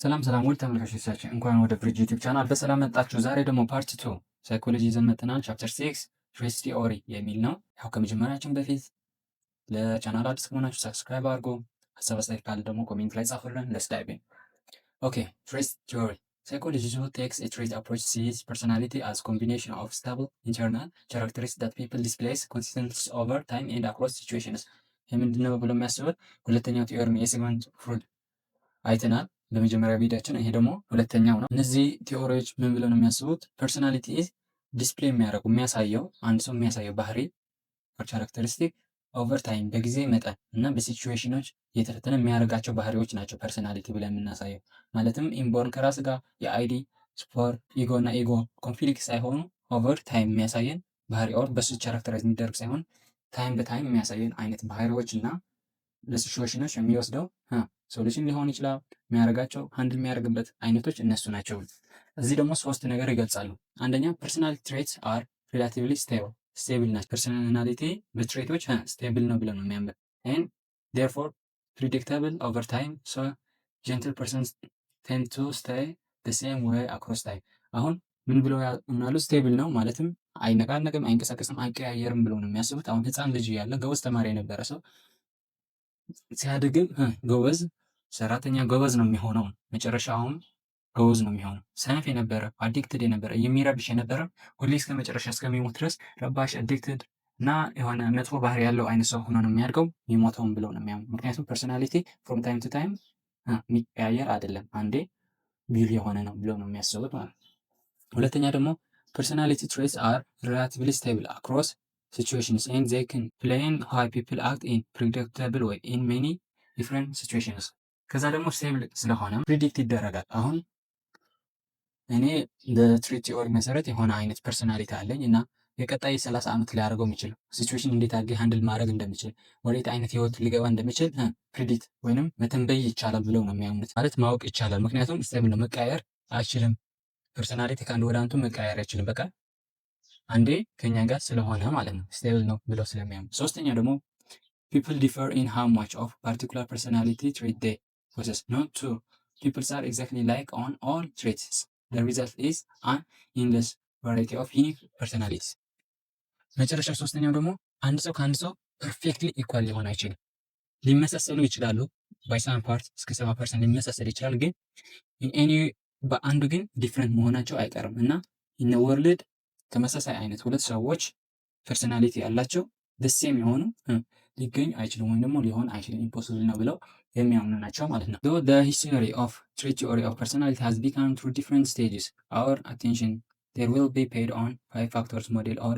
ሰላም ሰላም ውድ ተመልካቾቻችን እንኳን ወደ ብሪጅ ዩቲዩብ ቻናል በሰላም መጣችሁ። ዛሬ ደግሞ ፓርት 2 ሳይኮሎጂ ይዘን መጥተናል። ቻፕተር 6 ትሬስ ቲዮሪ የሚል ነው። ያው ከመጀመሪያችን በፊት ለቻናል አዲስ ከሆናችሁ ሰብስክራይብ አድርጎ ሀሳብ አስተያየት ካለ ደግሞ ኮሜንት ላይ ጻፉልን። ለስ ዳይቭ ኢን። ኦኬ ትሬስ ቲዮሪ Psychology takes a trait approach sees personality as combination of stable internal characteristics that people displays consistently over time and across situations። ምንድነው ብሎ የሚያስቡት ሁለተኛው ቲዮሪ የሲግመንድ ፍሩድ አይተናል በመጀመሪያ ቪዲዮአችን። ይሄ ደግሞ ሁለተኛው ነው። እነዚህ ቲዎሪዎች ምን ብለው ነው የሚያስቡት? ፐርሰናሊቲ ዲስፕሌይ የሚያሳየው አንድ ሰው የሚያሳየው ባህሪ ካራክተሪስቲክ ኦቨር ታይም በጊዜ መጠን እና በሲቹዌሽኖች እየተፈተነ የሚያደርጋቸው ባህሪዎች ናቸው ፐርሰናሊቲ ብለን የምናሳየው። ማለትም ኢንቦርን ከራስ ጋር የአይዲ ስፖር ኢጎ እና ኢጎ ኮንፍሊክት ሳይሆኑ ኦቨር ታይም የሚያሳየን ባህሪ ኦር በሱ ካራክተራይዝ የሚደረግ ሳይሆን ታይም በታይም የሚያሳየን አይነት ባህሪዎች እና ለሲቹዌሽኖች የሚወስደው ሶሉሽን ሊሆን ይችላል። የሚያደርጋቸው ሃንድል የሚያደርግበት አይነቶች እነሱ ናቸው። እዚህ ደግሞ ሶስት ነገር ይገልጻሉ። አንደኛ ፐርሰናሊቲ ትሬትስ አር ሪላቲቭሊ ስቴብል ናቸው። ፐርሰናሊቲ በትሬቶች ስቴብል ነው ብለን ነው የሚያምር ኤንድ ዴርፎር ፕሪዲክተብል ኦቨር ታይም ሶ ጀንትል ፐርሰንስ ቴንድ ቱ ስቴይ ዘ ሴም ዌይ አክሮስ ታይም። አሁን ምን ብለው ያምናሉ? ስቴብል ነው ማለትም አይነቃነቅም፣ አይንቀሳቀስም፣ አይቀያየርም ብለው ነው የሚያስቡት። አሁን ህፃን ልጅ ያለ ጎበዝ ተማሪ የነበረ ሰው ሲያድግም ጎበዝ ሰራተኛ ጎበዝ ነው የሚሆነው። መጨረሻውም ጎበዝ ነው የሚሆነው። ሰነፍ የነበረ አዲክትድ የነበረ የሚረብሽ የነበረ ሁሌ እስከ መጨረሻ እስከሚሞት ድረስ ረባሽ አዲክትድ እና የሆነ መጥፎ ባህሪ ያለው አይነት ሰው ሆኖ ነው የሚያድገው የሚሞተውን ብለው ነው የሚያምኑ። ምክንያቱም ፐርሶናሊቲ ፍሮም ታይም ቱ ታይም የሚቀያየር አይደለም፣ አንዴ ቢል የሆነ ነው ብለው ነው የሚያስቡት ማለት ነው። ሁለተኛ ደግሞ ፐርሶናሊቲ ትሬትስ አር ሪላቲቭሊ ስቴብል አክሮስ situations and they can plan how people act in predictable way in many different situations። ከዛ ደግሞ ስቴብል ስለሆነ ፕሪዲክት ይደረጋል። አሁን እኔ በትሬት ቲዮሪ መሰረት የሆነ አይነት ፐርሶናሊቲ አለኝ እና የቀጣይ 30 ዓመት ሊያደርገው የሚችል ሲቹዌሽን እንዴት አድርጌ ሃንድል ማድረግ እንደምችል ወዴት አይነት ህይወት ሊገባ እንደምችል ፕሪዲክት ወይንም መተንበይ ይቻላል ብለው ነው የሚያምኑት። ማለት ማወቅ ይቻላል። ምክንያቱም ስቴብል ነው፣ መቀያየር አይችልም። ፐርሶናሊቲ ከአንድ ወደ አንዱ መቀያየር አይችልም። በቃ አንዴ ከኛ ጋር ስለሆነ ማለት ነው ስቴብል ነው ብለው ስለሚያምኑ። ሶስተኛው ደግሞ people differ in how much of particular personality trait they possess. Not two people are exactly like on all traits. The result is an endless variety of unique personalities. መጨረሻ ሶስተኛው ደግሞ አንድ ሰው ከአንድ ሰው ፐርፌክትሊ ኢኳል ሊሆን አይችልም። ሊመሳሰሉ ይችላሉ ባይ ሳም ፓርት እስከ 70% ሊመሳሰል ይችላል፣ ግን ኤኒ በአንዱ ግን ዲፍረንት መሆናቸው አይቀርም እና ኢን ወርልድ ተመሳሳይ አይነት ሁለት ሰዎች ፐርሰናሊቲ ያላቸው ደሴም የሆኑ ሊገኝ አይችልም ወይም ደግሞ ሊሆን አይችልም፣ ኢምፖሲብል ነው ብለው የሚያምኑ ናቸው ማለት ነው። the history of trait theory of personality has become through different stages. Our attention there will be paid on 5 factors model or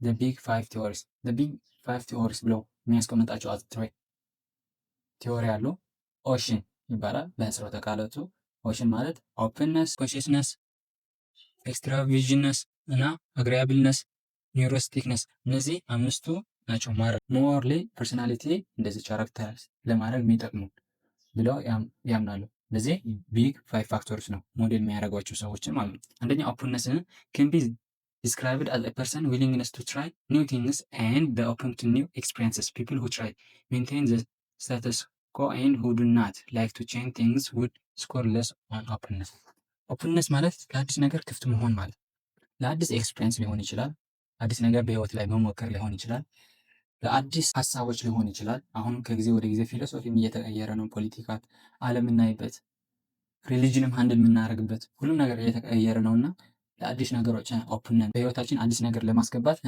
the big 5 theories. the big 5 theories ብለው የሚያስቀምጣቸው ትሬት ቲዮሪ አሉ። ኦሽን ይባላል በህጽሮተ ቃላቱ። ኦሽን ማለት ኦፕንነስ፣ ኮንሽስነስ፣ ኤክስትራቪዥነስ እና አግሪያብልነስ፣ ኒውሮስቲክነስ እነዚህ አምስቱ ናቸው። ሞርሊ ፐርሶናሊቲ እንደዚህ ካራክተር ለማድረግ የሚጠቅሙ ብለው ያምናሉ። እነዚህ ቢግ 5 ፋክተርስ ነው ሞዴል የሚያደርጓቸው ሰዎችን ማለት ነው። አንደኛ ኦፕንነስ can be described as a person willingness to try new things and the open to new experiences. People who try maintain the status quo and who do not like to change things would score less on openness. ኦፕንነስ ማለት ለአዲስ ነገር ክፍት መሆን ማለት ለአዲስ ኤክስፒሪየንስ ሊሆን ይችላል። አዲስ ነገር በህይወት ላይ መሞከር ሊሆን ይችላል። ለአዲስ ሀሳቦች ሊሆን ይችላል። አሁን ከጊዜ ወደ ጊዜ ፊሎሶፊም እየተቀየረ ነው። ፖለቲካ ዓለም የምናይበት ሪሊጅንም ሃንድል የምናደርግበት ሁሉም ነገር እየተቀየረ ነው እና ለአዲስ ነገሮች ኦፕን ነን። በህይወታችን አዲስ ነገር ለማስገባት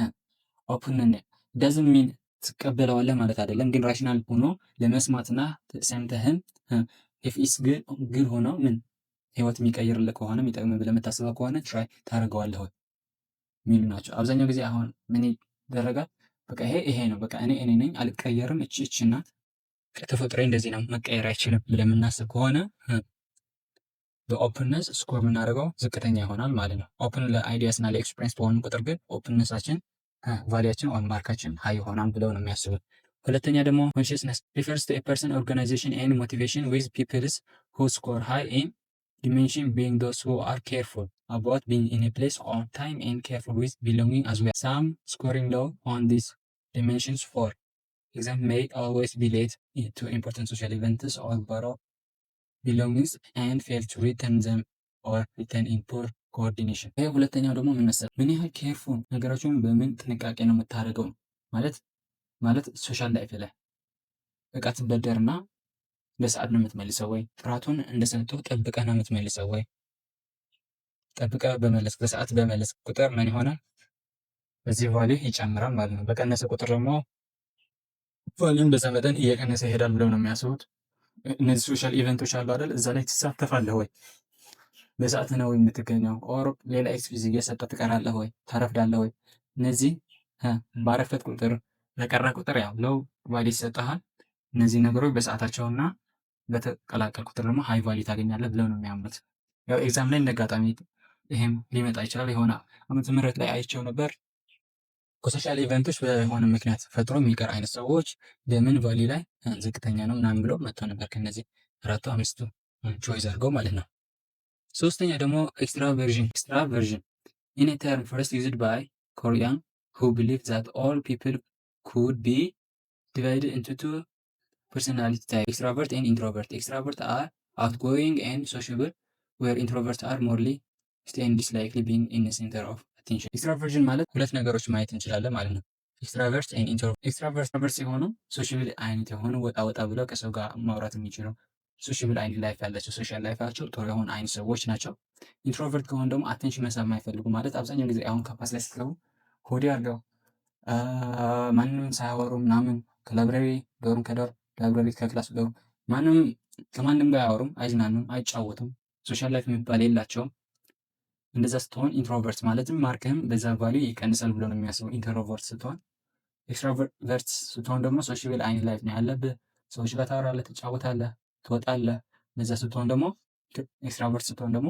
ኦፕን ነን። ዳዝንት ሚን ትቀበለዋለህ ማለት አይደለም፣ ግን ራሽናል ሆኖ ለመስማትና ሰምተህም ኢፍ ኢስ ግድ ሆኖ ምን ህይወት የሚቀይርልህ ከሆነ የሚጠቅም ብለህ የምታስበው ከሆነ ትራይ ታደርገዋለህ የሚሉ ናቸው። አብዛኛው ጊዜ አሁን ምን ይደረጋል? በቃ ይሄ ነው፣ በቃ እኔ ነኝ፣ አልቀየርም፣ እቺ ናት፣ ተፈጥሮዬ እንደዚህ ነው፣ መቀየር አይችልም ብለን የምናስብ ከሆነ በኦፕንነስ ስኮር የምናደርገው ዝቅተኛ ይሆናል ማለት ነው። ኦፕን ለአይዲያስ እና ለኤክስፒሪየንስ በሆኑ ቁጥር ግን ኦፕንነሳችን ቫሊያችን ወይም ማርካችን ሀይ ይሆናል ብለው ነው የሚያስቡት። ሁለተኛ ደግሞ ኮንሽስነስ ሪፈርስ ቱ ኤ ፐርሰን ኦርጋናይዜሽን ኤንድ ሞቲቬሽን ዊዝ ፒፕልስ ሁ ስኮር ሃይ ኢን dimension being those who are careful about being in a place on time and careful with belonging as well. Some scoring low on these dimensions for example may always be late to important social events or borrow belongings and fail to return them or return in poor coordination። ይሄ ሁለተኛው ደግሞ ምን መሰለህ፣ ምን ያህል ኬርፉል ነገሮችን በምን ጥንቃቄ ነው የምታደርገው ማለት ሶሻል ላይፍ ላይ እቃ ትበደርና በሰዓት ነው የምትመልሰው ወይ? ጥራቱን እንደሰጠው ጠብቀህ ነው የምትመልሰው ወይ? ጠብቀህ በመለስክ በሰዓት በመለስክ ቁጥር ምን ይሆናል? በዚህ ቫልዩ ይጨምራል ማለት ነው። በቀነሰ ቁጥር ደግሞ ቫልዩም በዛ መጠን እየቀነሰ ይሄዳል ብለው ነው የሚያስቡት። እነዚህ ሶሻል ኢቨንቶች አሉ አይደል? እዛ ላይ ትሳተፋለህ ወይ? በሰዓት ነው የምትገኘው? ኦር ሌላ ኤክስኪውዝ እየሰጠ ትቀራለህ ወይ? ታረፍዳለህ ወይ? እነዚህ ባረፈት ቁጥር በቀረ ቁጥር ያው ሎው ቫልዩ ይሰጥሃል። እነዚህ ነገሮች በሰዓታቸውና በተቀላቀል ቁጥር ደግሞ ሃይ ቫልዩ ታገኛለህ ብለው ነው የሚያምኑት። ያው ኤግዛም ላይ እንደጋጣሚ ይሄም ሊመጣ ይችላል። የሆነ ዓመተ ምህረት ላይ አይቼው ነበር። ከሶሻል ኢቨንቶች በሆነ ምክንያት ፈጥሮ የሚቀር አይነት ሰዎች በምን ቫልዩ ላይ ዝቅተኛ ነው ምናምን ብሎ መጥቶ ነበር። ከነዚህ አራቱ አምስቱ ቾይስ አድርገው ማለት ነው። ሶስተኛ ደግሞ ኤክስትራቨርዥን ኢን ኤ ተርም ፈርስት ዩዝድ ባይ ኮሪያን who believed that all people could be divided into two personality types, extrovert and introvert. Extroverts are outgoing and sociable, where introverts are morely stay and dislikely being in the center of attention. ኤክስትራቨርዥን ማለት ሁለት ነገሮች ማየት እንችላለን ማለት ነው። ኤክስትራቨርት ኤንድ ኢንትሮቨርት። ኤክስትራቨርት ሲሆኑ ሶሻብል አይነት የሆኑ ወጣ ወጣ ብለው ከሰው ጋር ማውራት የሚችሉ ሶሻብል አይነት ላይፍ ያላቸው ሶሻል ላይፋቸው ጥሩ የሆኑ አይነት ሰዎች ናቸው። ኢንትሮቨርት ከሆኑ ደግሞ አቴንሽን መሳብ የማይፈልጉ ማለት አብዛኛው ጊዜ አሁን ካምፓስ ላይ ስትገቡ ሆዲ አድርገው ማንም ሳያወሩ ምናምን ከላይብራሪ ዶርም ከዶርም ላይብራሪ ከክላስ ዶርም ከማንም ጋር አያወሩም፣ አይዝናኑም፣ አይጫወቱም። ሶሻል ላይፍ የሚባል የላቸውም። እንደዛ ስትሆን ኢንትሮቨርት ማለትም ማርክህም በዛ ቫልዩ ይቀንሳል ብሎ ነው የሚያስበው። ኢንትሮቨርት ስትሆን። ኤክስትራቨርት ስትሆን ደግሞ ሶሻል አይነት ላይፍ ነው ያለብህ። ሰዎች ጋር ታወራለህ፣ ትጫወታለህ፣ ትወጣለህ። እንደዛ ስትሆን ደግሞ ኤክስትራቨርት ስትሆን ደግሞ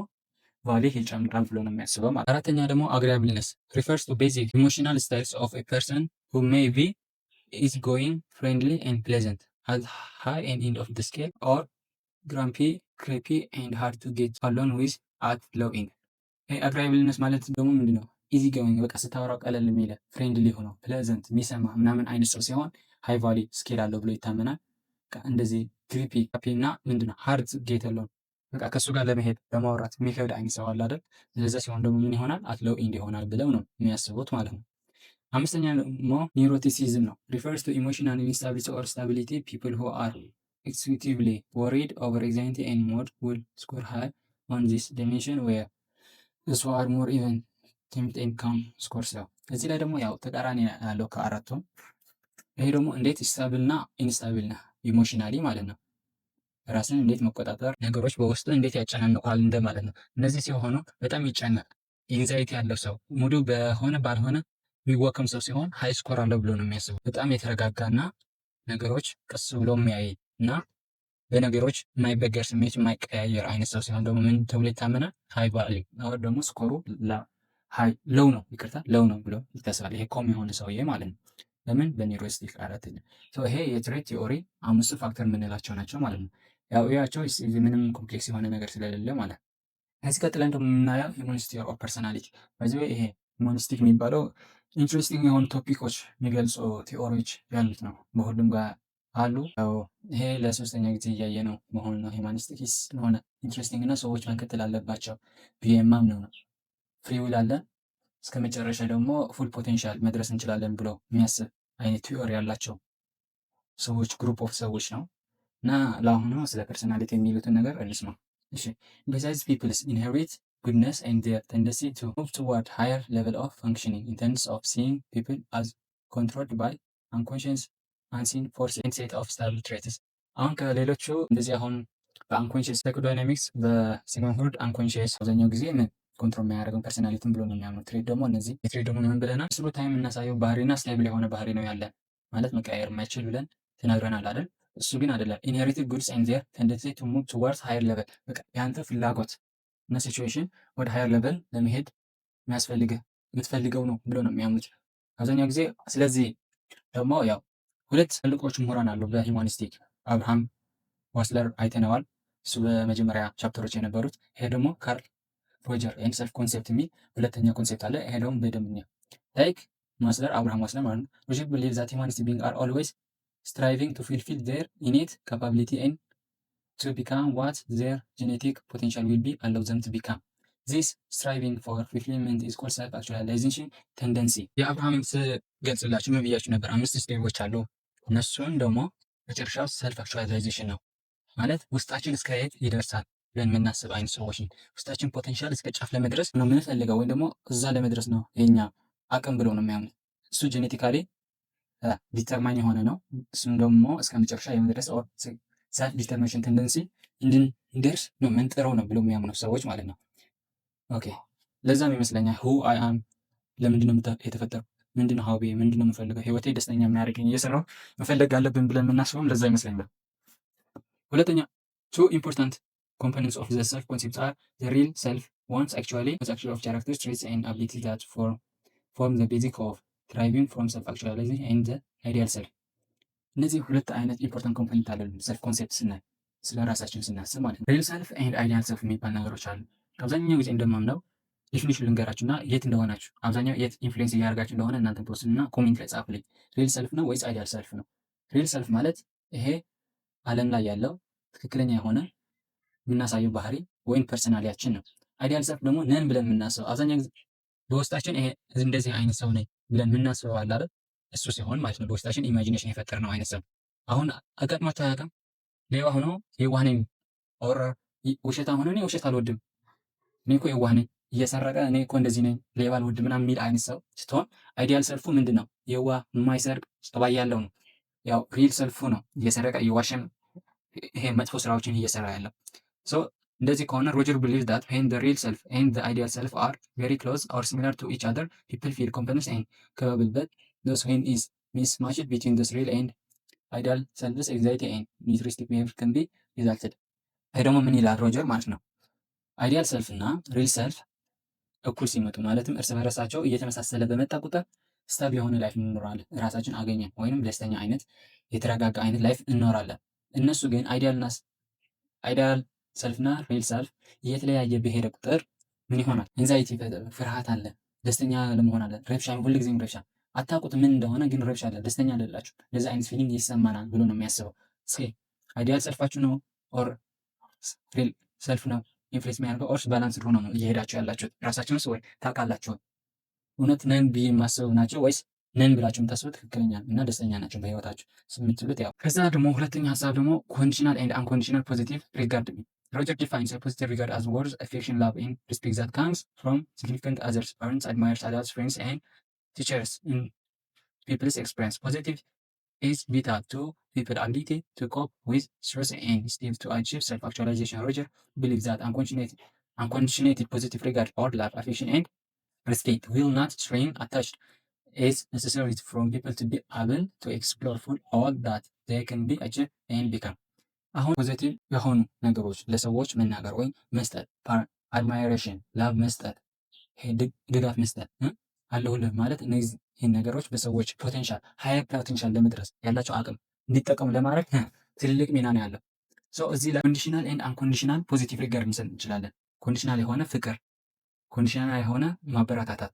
ቫልዩ ይጨምራል ብሎ ነው የሚያስበው ማለት። አራተኛ ደግሞ አግሪያብልነስ refers to basic emotional styles of a person who may be easygoing, friendly and pleasant, at high end of the scale, or grumpy, creepy and hard to get along with at low end. አግሪያብልነስ ማለት ደግሞ ምንድን ነው? ኢዚ ጎይንግ በቃ ስታወራው ቀለል የሚለ ፍሬንድሊ ሆኖ ፕሌዘንት የሚሰማ ምናምን አይነት ሰው ሲሆን ሃይ ቫልዩ ስኬል አለው ብሎ ይታመናል። እንደዚህ ክሪፒ እና ምንድነው ሃርድ ጌት አለውን በቃ ከእሱ ጋር ለመሄድ ለማውራት የሚከብድ አይነት ሰው አለ አይደል? ስለዚ ሲሆን ደግሞ ምን ይሆናል? አት ሎው ኢንድ ይሆናል ብለው ነው የሚያስቡት ማለት ነው። አምስተኛ ደግሞ ኒውሮቲሲዝም ነው። ሪፈርስ ቱ ኢሞሽናል ኢንስታቢሊቲ ኦር ስታቢሊቲ ፒፕል ሁ አር ኤክስኪዩቲቭሊ ወሪድ ኦቨር ኤግዛይቲ ኤንድ ሞድ ዊል ስኮር ሃይ ኦን ዚስ ዲሜንሽን ዌር እሱ አር ሞር ኢቨን ቴምፕት ኤንድ ካም ስኮርስ ነው። እዚህ ላይ ደግሞ ያው ተቃራኒ ያለው ከአራቱም። ይሄ ደግሞ እንዴት ስታብል እና ኢንስታብል ነህ ኢሞሽናሊ ማለት ነው። ራስን እንዴት መቆጣጠር፣ ነገሮች በውስጡ እንዴት ያጨናንቋል እንደማለት ነው። እነዚህ ሲሆኑ በጣም ይጨነቅ ኢንዛይቲ ያለው ሰው ሙሉ በሆነ ባልሆነ የሚወከም ሰው ሲሆን ሃይ ስኮር አለው ብሎ ነው የሚያስበው። በጣም የተረጋጋና ነገሮች ቀስ ብሎ የሚያይ እና በነገሮች የማይበገር ስሜት የማይቀያየር አይነት ሰው ሲሆን ደግሞ ምን ተብሎ ይታመናል? ሃይ ቫልዩ አሁን ደግሞ ስኮሩ ሎው ነው፣ ይቅርታ ሎው ነው ብሎ ይታሰባል። ይሄ ኮም የሆነ ሰውዬ ማለት ነው። ለምን? በኒውሮስቲክ አራተኛ። ይሄ የትሬት ቲዮሪ አምስቱ ፋክተር የምንላቸው ናቸው ማለት ነው። ያው ያቸው ምንም ኮምፕሌክስ የሆነ ነገር ስለሌለ ማለት ነው። ከዚህ ቀጥለን ደግሞ የምናየው ሂውማኒስቲክ ኦፍ ፐርሰናሊቲ። በዚህ ይሄ ሂውማኒስቲክ የሚባለው ኢንትረስቲንግ የሆኑ ቶፒኮች የሚገልጹ ቲዎሪዎች ያሉት ነው። በሁሉም ጋር አሉ። ይሄ ለሶስተኛ ጊዜ እያየ ነው መሆኑ ነው። ሂውማኒስቲክ ስለሆነ ኢንትረስቲንግ እና ሰዎች መከተል አለባቸው ብዬ የማምነው ነው። ፍሪ ዊል አለ እስከ መጨረሻ ደግሞ ፉል ፖቴንሻል መድረስ እንችላለን ብሎ የሚያስብ አይነት ቲዎሪ ያላቸው ሰዎች ግሩፕ ኦፍ ሰዎች ነው። እና ለአሁኑ ስለ ፐርሰናሊቲ የሚሉትን ነገር እንስማ። እሺ besides people's inherent goodness and their tendency to move toward higher level of functioning in terms of seeing people as controlled by unconscious unseen force and set of stable traits። አሁን ከሌሎቹ እንደዚህ አሁን በአንኮንሽስ ሳይኮዳይናሚክስ በሲግመንድ አንኮንሽስ አብዛኛው ጊዜ ኮንትሮል የሚያደርገው ፐርሰናሊቲን ብሎ ነው የሚያምኑት። ትሬት ደግሞ እነዚህ የትሬት ደግሞ ምን ብለናል? ስሩ ታይም የምናሳየው ባህሪና ስቴብል የሆነ ባህሪ ነው ያለን ማለት መቀያየር የማይችል ብለን ተናግረናል አይደል? እሱ ግን አይደለም። ኢንሄሪትድ ጉድስ ኤንድ ዜር ቴንደንሲ ቱ ሙቭ ቱዋርድስ ሃየር ሌቨል። በቃ ያንተ ፍላጎት እና ሲቹዌሽን ወደ ሃየር ሌቨል ለመሄድ የምትፈልገው ነው ብሎ ነው የሚያምኑት አብዛኛው ጊዜ። ስለዚህ ደግሞ ያው ሁለት ትልቆች ምሁራን አሉ በሂውማኒስቲክ። አብርሃም ዋስለር አይተነዋል፣ እሱ በመጀመሪያ ቻፕተሮች የነበሩት። ይሄ ደግሞ ካርል ሮጀር ኤንድ ሰልፍ ኮንሴፕት የሚል ሁለተኛ ኮንሴፕት አለ። ይሄ ደግሞ በደንብ ነው ላይክ ዋስለር አብርሃም ዋስለር ማለት ነው። ሮጀር ቢሊቭ ዛት ሂውማኒስቲክ ቢንግ አር ኦልዌይስ striving to fulfill their innate capability and to become what their genetic potential will be allow them to become. This striving for fulfillment is called self actualization tendency። የአብርሃምን ስገልጽላችሁ ምን ብያችሁ ነበር? 5 ስቴፖች አሉ። እነሱን ደግሞ መጨረሻው ሰልፍ አክቹዋላይዜሽን ነው ማለት ውስጣችን እስከ የት ይደርሳል ብለን የምናስብ አይነት ሰዎች ነው። ውስጣችን ፖቴንሻል እስከ ጫፍ ለመድረስ ነው የምንፈልገው ወይም ደግሞ እዛ ለመድረስ ነው የኛ አቅም ብሎ ነው የሚያምኑ። እሱ ጄኔቲካሊ ዲተርማኝ የሆነ ነው። እሱም ደግሞ እስከ መጨረሻ የመድረስ ሰልፍ ዲተርሚኔሽን ቴንደንሲ እንድንደርስ ነው ምንጥረው ነው ብሎ የሚያምኑ ሰዎች ማለት ነው። ኦኬ ለዛም ይመስለኛል ሁ አይ አም ለምንድነው የተፈጠረው? ምንድነው ሀቤ? ምንድነው የምፈልገው? ህይወቴ ደስተኛ የሚያደርገኝ እየሰራው መፈለግ አለብን ብለን የምናስበውም ለዛ ይመስለኛል። ሁለተኛ two important components of the self concept are the real self wants actually of character traits and abilities that form the basic of thriving from self actualization and the ideal self። እነዚህ ሁለት አይነት ኢምፖርታንት ኮምፖነንት አለ ሰልፍ ኮንሴፕት ስናይ ስለ ራሳችን ስናስብ ማለት ነው። ሪል ሰልፍ ኤንድ አይዲያል ሰልፍ የሚባል ነገሮች አሉ። አብዛኛው ጊዜ እንደማምነው ዴፊኒሽን ልንገራችሁ እና የት እንደሆናችሁ አብዛኛው የት ኢንፍሉዌንስ እያደርጋችሁ እንደሆነ እናንተ ተወስኑና ኮሜንት ላይ ጻፉልኝ። ሪል ሰልፍ ነው ወይስ አይዲያል ሰልፍ ነው? ሪል ሰልፍ ማለት ይሄ ዓለም ላይ ያለው ትክክለኛ የሆነ የምናሳየው ባህሪ ወይም ፐርሰናሊያችን ነው። አይዲያል ሰልፍ ደግሞ ነን ብለን የምናስበው አብዛኛው ጊዜ በውስጣችን ይሄ እንደዚህ አይነት ሰው ነኝ ብለን የምናስበው አለ አይደል? እሱ ሲሆን ማለት ነው በውስጣችን ኢማጂኔሽን የፈጠርነው አይነት ሰው። አሁን አጋጥሟችሁ አያውቅም? ሌባ ሆኖ የዋህ ነኝ ኦር ውሸታ ሆኖ እኔ ውሸት አልወድም እኔ እኮ የዋህ ነኝ እየሰረቀ እኔ እኮ እንደዚህ ነኝ ሌባ አልወድም ምናምን የሚል አይነት ሰው ስትሆን አይዲያል ሰልፉ ምንድን ነው? የዋህ የማይሰርቅ ጸባይ ያለው ነው። ያው ሪል ሰልፉ ነው እየሰረቀ እየዋሸም ይሄ መጥፎ ስራዎችን እየሰራ ያለው። ሶ እንደዚህ ከሆነ ሮጀር ቢሊቭስ ዳት ዌን ዘ ሪል ሰልፍ ኤንድ ዘ አይዲያል ሰልፍ አር ቬሪ ክሎዝ ኦር ሲሚላር ቱ ኢች አዘር ፒፕል ፊል ኮንፊደንስ ኤንድ ካፓብል በት ዞስ ዌን ኢዝ ሚስማችድ ቢትዊን ዘ ሪል ኤንድ አይዲያል ሰልፍስ ኤንግዛይቲ ኤንድ ሚስሪስቲክ ቢሄቪየር ካን ቢ ሪዛልትድ። ይሄ ደግሞ ምን ይላል ሮጀር ማለት ነው አይዲያል ሰልፍ እና ሪል ሰልፍ እኩል ሲመጡ ማለትም እርስ በርሳቸው እየተመሳሰለ በመጣ ቁጥር ስታብል የሆነ ላይፍ እንኖራለን። ራሳችን አገኘን ወይንም ደስተኛ አይነት የተረጋጋ አይነት ላይፍ እንኖራለን። እነሱ ግን አይዲያል ሰልፍና ሪል ሰልፍ እየተለያየ በሄደ ቁጥር ምን ይሆናል? ኤንዛይቲ፣ ፍርሃት አለ፣ ደስተኛ ለመሆን አለ፣ ረብሻ፣ ሁልጊዜም ረብሻ። አታውቁት ምን እንደሆነ ግን ረብሻ አለ፣ ደስተኛ አይደላችሁ። እንደዚህ አይነት ፊሊንግ ይሰማናል ብሎ ነው የሚያስበው። እስኪ አይዲያል ሰልፋችሁ ነው ኦር ሪል ሰልፍ ነው ኢንፍሉዌንስ የሚያደርገው ኦርስ ባላንስ ሆኖ ነው እየሄዳችሁ ያላችሁት? ራሳችሁንስ ወይ ታውቃላችሁ? እውነት ነን ብዬ የማስበው ናቸው ወይስ ነን ብላችሁ የምታስቡት ትክክለኛ እና ደስተኛ ናቸው በህይወታችሁ የምትሉት? ያው ከዛ ደግሞ ሁለተኛ ሀሳብ ደግሞ ኮንዲሽናል ኤንድ አንኮንዲሽናል ፖዚቲቭ ሪጋርድ ሚ ሮጀር ዲፋይንስ ፖዚቲቭ ሪጋርድ አዝ ወርዝ አፌክሽን ላቭ ኤንድ ሪስፔክት ዛት ካምስ ፍሮም ሲግኒፊካንት አዘርስ ፓረንትስ አድማየርስ አዳልትስ ፍሬንድስ ኤንድ ቲቸርስ ኢን ፒፕልስ ኤክስፒሪየንስ ፖዚቲቭ is vital to people's ability to cope with stress and steps to achieve self-actualization. Roger believes that unconditional positive regard or love, affection, and respect will not strain attached is necessary from people to be able to explore full all that they can be achieved and become. አሁን ፖዚቲቭ የሆኑ ነገሮች ለሰዎች መናገር ወይም መስጠት፣ አድማይሬሽን፣ ላቭ መስጠት፣ ድጋፍ መስጠት አለሁልህ ማለት እነዚህን ነገሮች በሰዎች ፖቴንሻል ሃየር ፖቴንሻል ለመድረስ ያላቸው አቅም እንዲጠቀሙ ለማድረግ ትልቅ ሚና ነው ያለው። እዚህ ላይ ኮንዲሽናል ኤንድ አንኮንዲሽናል ፖዚቲቭ ሪጋርድ ልንሰጥ እንችላለን። ኮንዲሽናል የሆነ ፍቅር፣ ኮንዲሽናል የሆነ ማበረታታት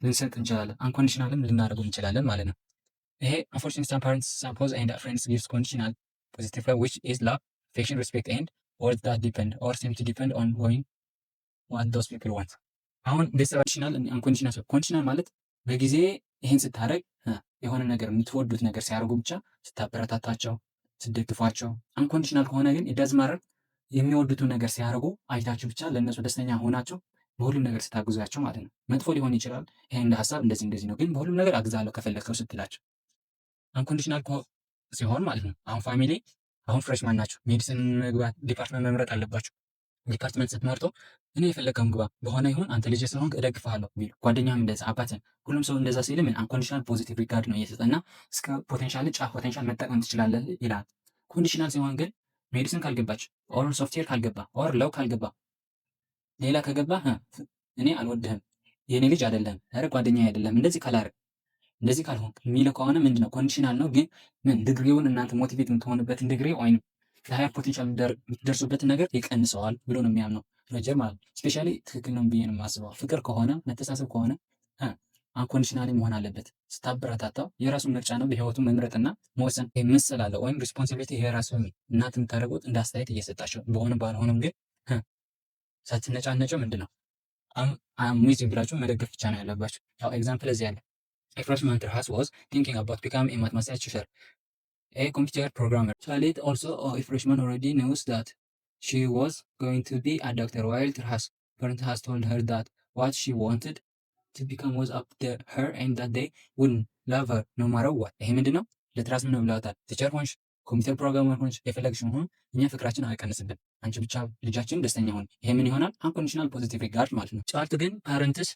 ልንሰጥ እንችላለን። አንኮንዲሽናልም ልናደርገው እንችላለን ማለት ነው። ይሄ unfortunately some parents suppose and friends gives conditional positive love which is love, affection, respect and words that depend or seem to depend on going what those people want. አሁን ኮንዲሽናል አንኮንዲሽናል ኮንዲሽናል ማለት በጊዜ ይህን ስታደርግ የሆነ ነገር የምትወዱት ነገር ሲያደርጉ ብቻ ስታበረታታቸው ስደግፏቸው። አንኮንዲሽናል ከሆነ ግን ይዳዝማረግ የሚወዱትን ነገር ሲያደርጉ አይታችሁ ብቻ ለእነሱ ደስተኛ ሆናቸው በሁሉም ነገር ስታግዟቸው ማለት ነው። መጥፎ ሊሆን ይችላል ይሄ እንደ ሀሳብ እንደዚህ ነው ግን በሁሉም ነገር አግዛለሁ ከፈለግከው ስትላቸው። አንኮንዲሽናል ሲሆን ማለት ነው አሁን ፋሚሊ አሁን ፍሬሽማን ናቸው ሜዲሲን መግባት ዲፓርትመንት መምረጥ አለባቸው። ዲፓርትመንት ስትመርጦ እኔ የፈለገውን ግባ በሆነ ይሁን አንተ ልጅ ስለሆንክ እደግፍሃለሁ ቢሉ ጓደኛም እንደዛ አባትን ሁሉም ሰው እንደዛ ሲል ምን አንኮንዲሽናል ፖዚቲቭ ሪጋርድ ነው እየሰጠና እስከ ፖቴንሻል ጫፍ ፖቴንሻል መጠቀም ትችላለህ ይላል። ኮንዲሽናል ሲሆን ግን ሜዲሲን ካልገባች ኦር ሶፍትዌር ካልገባ ኦር ለው ካልገባ ሌላ ከገባ እኔ አልወድህም የኔ ልጅ አይደለም ኧረ ጓደኛ አይደለም እንደዚህ ካላረግ እንደዚህ ካልሆንክ የሚለው ከሆነ ምንድነው ኮንዲሽናል ነው። ግን ምን ዲግሪውን እናንተ ሞቲቬት የምትሆንበትን ዲግሪ ወይም ለሃየር ፖቴንሻል የምትደርሱበትን ነገር ይቀንሰዋል ብሎ ነው የሚያምነው ሮጀር ማለት ነው። ስፔሻሊ ትክክል ነው ብዬ ነው የማስበው። ፍቅር ከሆነ መተሳሰብ ከሆነ አንኮንዲሽናሊ መሆን አለበት። ስታበረታታው የራሱን ምርጫ ነው በህይወቱ መምረጥና መወሰን ምስል አለ ወይም ሪስፖንሲቢሊቲ የራሱ እናት የምታደርጉት እንደ አስተያየት እየሰጣቸው በሆነ ባልሆነም ግን ሳትነጫነጨው ምንድን ነው አሙዚንግ ብላችሁ መደገፍ ብቻ ነው ያለባቸው። ያው ኤግዛምፕል እዚህ ያለ A freshman Terhas was thinking about becoming a mathematics teacher, a computer programmer. Charlotte also, a freshman, already knows that she was going to be a doctor, while Terhas' parents has told her that what she wanted to become was up to her and that they wouldn't love her no matter what. ይሄ ምንድን ነው? ለትራስ ምን ብለውታል? ቲቸር ሆንሽ፣ ኮምፒውተር ፕሮግራመር ሆንሽ፣ የፈለግሽ ሆን እኛ ፍቅራችን አይቀንስብን፣ አንቺ ብቻ ልጃችን ደስተኛ ሆን። ይሄ ምን ይሆናል? አንኮንዲሽናል ፖዚቲቭ ሪጋርድ ማለት ነው። ጫልቱ ግን ፓረንትስ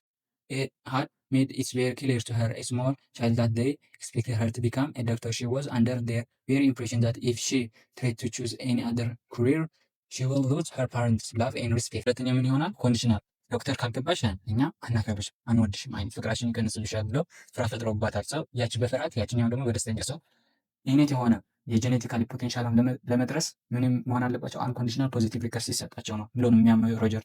had made it very clear to her, a small child, that they expected her to become a doctor. She was under their very impression that if she tried to choose any other career, she will lose her parents' love and respect. ሁለተኛ ምን ይሆናል? ኮንዲሽናል ዶክተር ካልገባሽ እኛ አናከብርሽ፣ አንወድሽም፣ አይነት ፍቅራችን ይቀንስልሻል ብለው ፍራ ፈጥረውባታል። ሰው ያቺ በፍርሃት ያችኛው ደግሞ በደስተኛ ሰው አይነት የሆነ የጄኔቲካሊ ፖቴንሻል ለመድረስ ምንም መሆን አለባቸው። አንኮንዲሽናል ፖዚቲቭ ሪከርስ ሲሰጣቸው ነው ብሎ ነው የሚያምነው ሮጀር።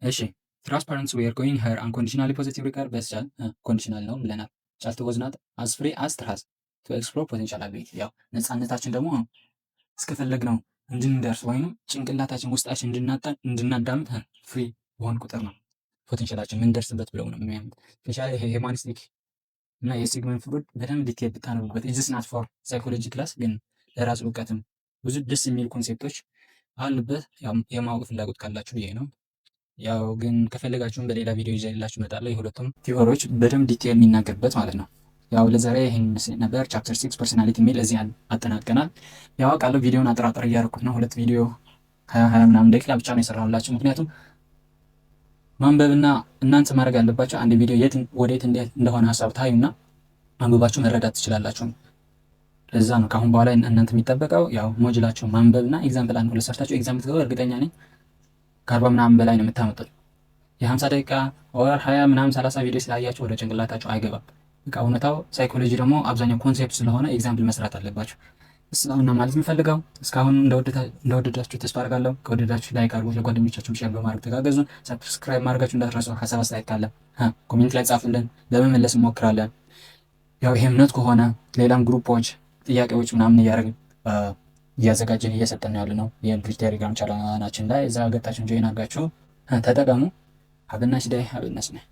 እሺ Terhas parents were going her unconditionally positive regard በስቻል ኮንዲሽናል ነው ብለናል። ጫልቱ was not as free as Terhas to explore potential ability። ያው ነፃነታችን ደግሞ እስከፈለግ ነው እንድንደርስ ወይም ጭንቅላታችን ውስጣችን እንድናዳምጥ ፍሪ በሆን ቁጥር ነው ፖቴንሻላችን ምንደርስበት ብለው ነው የሚያምኑት። ስፔሻሊ ይሄ ሂውማኒስቲክ እና የሲግመንድ ፍሮይድ በደንብ ዲቴል ብታነቡበት ኢትስ ናት ፎር ሳይኮሎጂ ክላስ፣ ግን ለራስ እውቀትም ብዙ ደስ የሚል ኮንሴፕቶች አሉበት። የማወቅ ፍላጎት ካላችሁ ይሄ ነው። ያው ግን ከፈለጋችሁም በሌላ ቪዲዮ ይዤላችሁ እመጣለሁ የሁለቱም ቲዎሪዎች በደንብ ዲቴል የሚናገርበት ማለት ነው። ያው ለዛሬ ይሄን ነበር ቻፕተር 6 ፐርሰናሊቲ የሚል እዚህ አጠናቀናል። ያው አውቃለሁ ቪዲዮውን አጠራጠር እያደረኩት ነው። ሁለት ቪዲዮ 20 ምናምን ደቂቃ ብቻ ነው የሰራሁላችሁ። ምክንያቱም ማንበብና እናንተ ማድረግ ያለባችሁ አንድ ቪዲዮ የት ወዴት እንደሆነ ሀሳብ ታዩና አንብባችሁ መረዳት ትችላላችሁ። ለዛ ነው ካሁን በኋላ እናንተ የሚጠበቀው ያው ሞጁላችሁ ማንበብና ኤግዛምፕል አንድ ሁለት ሰርታችሁ ኤግዛም ትገቡ እርግጠኛ ነኝ ከ40 ምናምን በላይ ነው የምታመጡት። የ50 ደቂቃ ወር 20 ምናምን 30 ቪዲዮ ስላያችሁ ወደ ጭንቅላታችሁ አይገባም። በቃ እውነታው ሳይኮሎጂ ደግሞ አብዛኛው ኮንሴፕት ስለሆነ ኤግዛምፕል መስራት አለባችሁ። እስካሁን ማለት የምፈልገው እስካሁን እንደወደዳችሁ ተስፋ አድርጋለሁ። ከወደዳችሁ ላይክ አድርጉ፣ ለጓደኞቻችሁ ሼር በማድረግ ተጋገዙን። ሰብስክራይብ ማድረጋችሁ እንዳትረሱ። ሀሳብ አስተያየት ካለ ኮሜንት ላይ ጻፉልን፣ ለመመለስ እንሞክራለን። ያው ይሄ እምነት ከሆነ ሌላም ግሩፖች ጥያቄዎች ምናምን እያዘጋጀን እየሰጠን ያለ ነው። የብሪጅ ቴሌግራም ቻናላችን ላይ እዛ ገብታችሁ ጆይን አድርጋችሁ ተጠቀሙ። ሀበናሽ ዳይ ሀበናሽ ነህ